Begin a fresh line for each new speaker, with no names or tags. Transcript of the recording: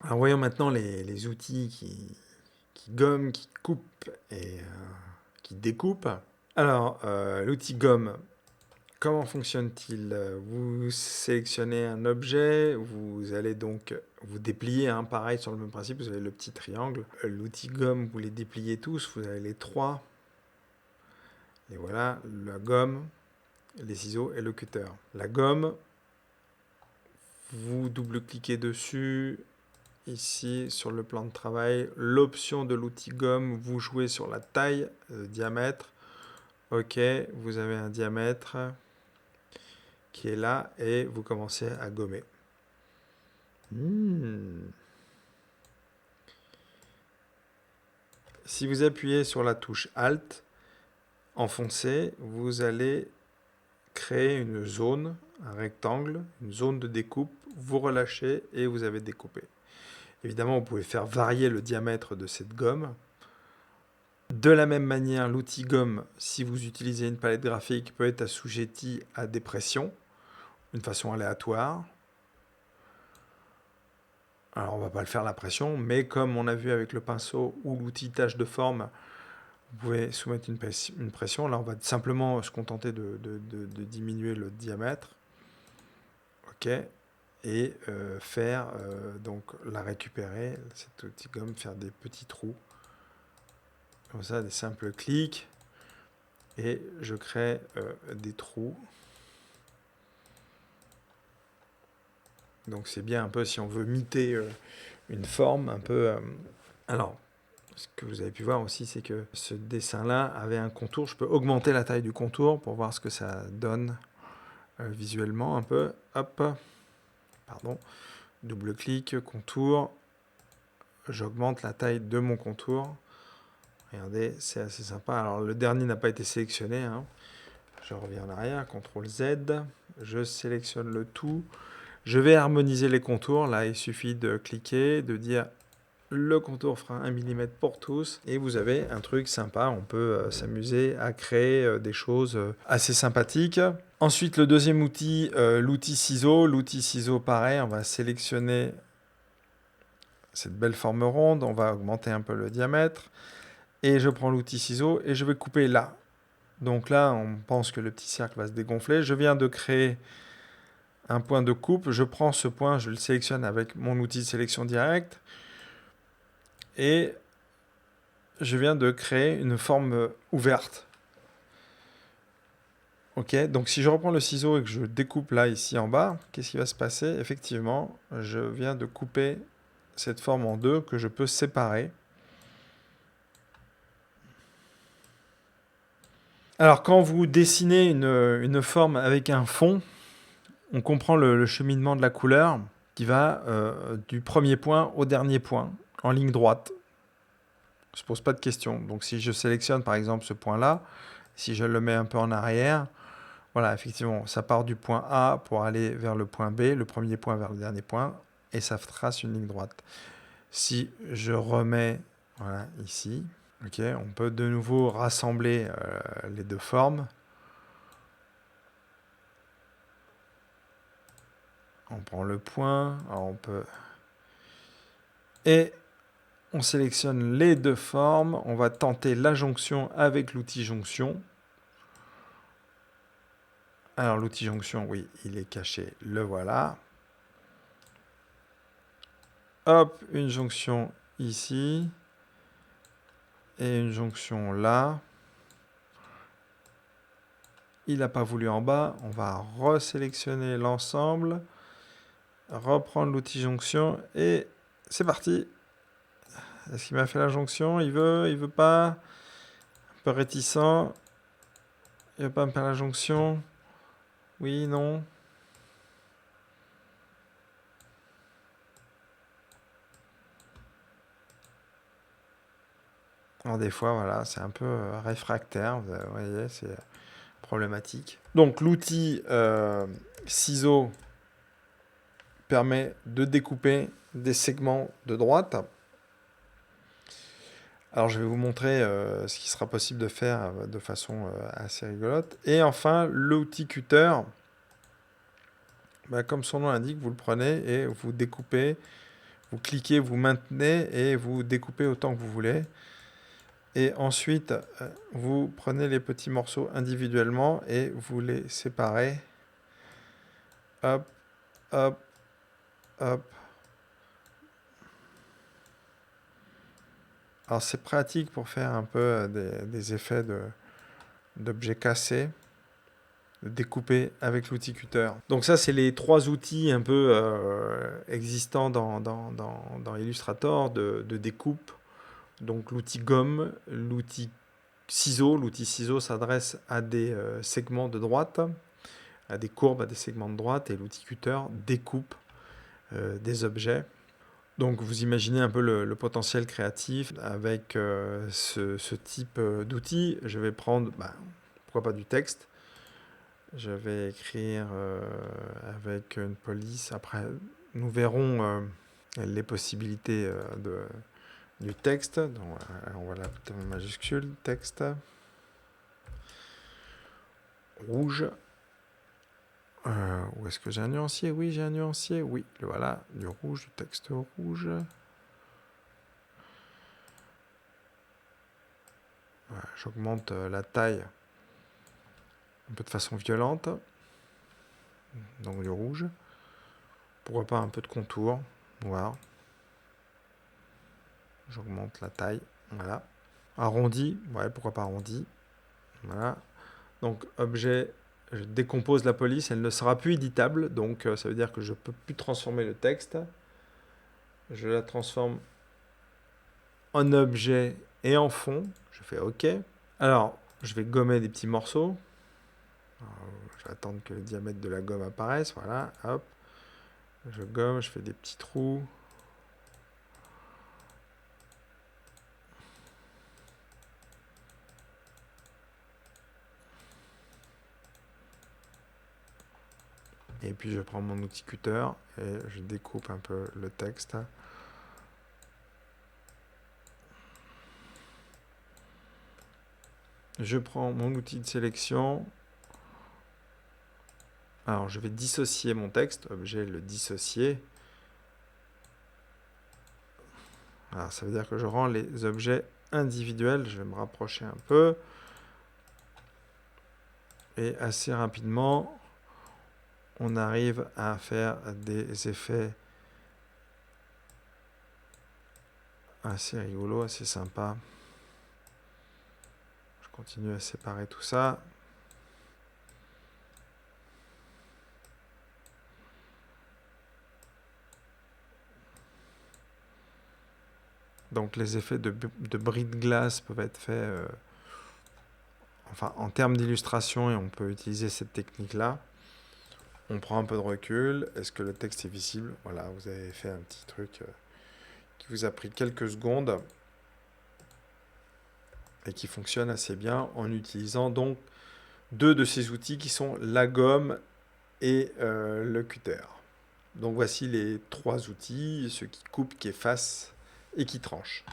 Alors voyons maintenant les outils qui gomment, qui coupent et qui découpent. Alors, l'outil gomme, comment fonctionne-t-il? Vous sélectionnez un objet, vous allez donc vous déplier, hein, pareil sur le même principe, vous avez le petit triangle. L'outil gomme, vous les dépliez tous, vous avez les trois. Et voilà, la gomme, les ciseaux et le cutter. La gomme, vous double-cliquez dessus, ici sur le plan de travail, l'option de l'outil gomme, vous jouez sur la taille, diamètre. Ok, vous avez un diamètre qui est là et vous commencez à gommer. Si vous appuyez sur la touche Alt, enfoncé, vous allez créer une zone, un rectangle, une zone de découpe, vous relâchez et vous avez découpé. Évidemment, vous pouvez faire varier le diamètre de cette gomme. De la même manière, l'outil gomme, si vous utilisez une palette graphique, peut être assujetti à des pressions, d'une façon aléatoire. Alors, on ne va pas le faire la pression, mais comme on a vu avec le pinceau ou l'outil tâche de forme, vous pouvez soumettre une pression. Là, on va simplement se contenter de diminuer le diamètre. OK. Et faire, donc la récupérer, cet outil gomme, faire des petits trous. Comme ça, des simples clics. Et je crée des trous. Donc c'est bien un peu si on veut imiter une forme un peu... Alors, ce que vous avez pu voir aussi, c'est que ce dessin-là avait un contour. Je peux augmenter la taille du contour pour voir ce que ça donne visuellement un peu. Hop, pardon. Double-clic, contour. J'augmente la taille de mon contour. Regardez, c'est assez sympa. Alors le dernier n'a pas été sélectionné, hein. Je reviens en arrière, CTRL Z. Je sélectionne le tout. Je vais harmoniser les contours. Là, il suffit de cliquer, de dire le contour fera 1 mm pour tous. Et vous avez un truc sympa. On peut s'amuser à créer des choses assez sympathiques. Ensuite, le deuxième outil, l'outil ciseau. L'outil ciseau, pareil, on va sélectionner cette belle forme ronde. On va augmenter un peu le diamètre. Et je prends l'outil ciseau et je vais couper là. Donc là, on pense que le petit cercle va se dégonfler. Je viens de créer un point de coupe. Je prends ce point, je le sélectionne avec mon outil de sélection directe. Et je viens de créer une forme ouverte. Ok, donc si je reprends le ciseau et que je découpe là, ici en bas, qu'est-ce qui va se passer? Effectivement, je viens de couper cette forme en deux que je peux séparer. Alors, quand vous dessinez une forme avec un fond, on comprend le cheminement de la couleur qui va du premier point au dernier point, en ligne droite. On ne se pose pas de questions. Donc, si je sélectionne par exemple ce point-là, si je le mets un peu en arrière, voilà, effectivement, ça part du point A pour aller vers le point B, le premier point vers le dernier point, et ça trace une ligne droite. Si je remets, voilà, ici, ok, on peut de nouveau rassembler les deux formes. On prend le point, alors on peut... Et on sélectionne les deux formes, on va tenter la jonction avec l'outil jonction. Alors l'outil jonction, oui, il est caché, le voilà. Hop, une jonction ici. Et une jonction là. Il n'a pas voulu en bas, on va resélectionner l'ensemble. Reprendre l'outil jonction et c'est parti. Est-ce qu'il m'a fait la jonction? Il veut pas. Un peu réticent. Il veut pas me faire la jonction. Oui, non. Alors des fois, voilà, c'est un peu réfractaire. Vous voyez, c'est problématique. Donc l'outil ciseau permet de découper des segments de droite. Alors je vais vous montrer ce qui sera possible de faire de façon assez rigolote. Et enfin, l'outil cutter, bah, comme son nom l'indique, vous le prenez et vous découpez Vous cliquez, vous maintenez et vous découpez autant que vous voulez. Et ensuite, vous prenez les petits morceaux individuellement et vous les séparez. Hop, hop, hop. Alors c'est pratique pour faire un peu des effets d'objets cassés, de découper avec l'outil cutter. Donc ça, c'est les 3 outils un peu existants dans Illustrator de découpe. Donc l'outil gomme, l'outil ciseau. L'outil ciseau s'adresse à des segments de droite, à des courbes, à des segments de droite, et l'outil cutter découpe des objets. Donc vous imaginez un peu le potentiel créatif avec ce type d'outil. Je vais prendre, pourquoi pas du texte. Je vais écrire avec une police. Après, nous verrons les possibilités du texte. Donc, on va l'appeler en majuscule, texte. Rouge. Où est-ce que j'ai un nuancier? Oui, j'ai un nuancier. Oui, voilà, du rouge, du texte rouge. Voilà, j'augmente la taille un peu de façon violente. Donc du rouge. Pourquoi pas un peu de contour noir. J'augmente la taille. Voilà. Arrondi. Ouais, pourquoi pas arrondi. Voilà. Donc objet, je décompose la police. Elle ne sera plus éditable. Donc ça veut dire que je ne peux plus transformer le texte. Je la transforme en objet et en fond. Je fais OK. Alors, je vais gommer des petits morceaux. Je vais attendre que le diamètre de la gomme apparaisse. Voilà, hop. Je gomme, je fais des petits trous. Et puis je prends mon outil cutter et je découpe un peu le texte. Je prends mon outil de sélection. Alors je vais dissocier mon texte, objet le dissocier. Alors ça veut dire que je rends les objets individuels. Je vais me rapprocher un peu. Et assez rapidement, on arrive à faire des effets assez rigolos, assez sympas. Je continue à séparer tout ça. Donc les effets de bris de glace peuvent être faits en termes d'illustration, et on peut utiliser cette technique-là. On prend un peu de recul. Est-ce que le texte est visible? Voilà, vous avez fait un petit truc qui vous a pris quelques secondes et qui fonctionne assez bien en utilisant donc 2 de ces outils qui sont la gomme et le cutter. Donc voici les 3 outils, ceux qui coupent, qui effacent et qui tranchent.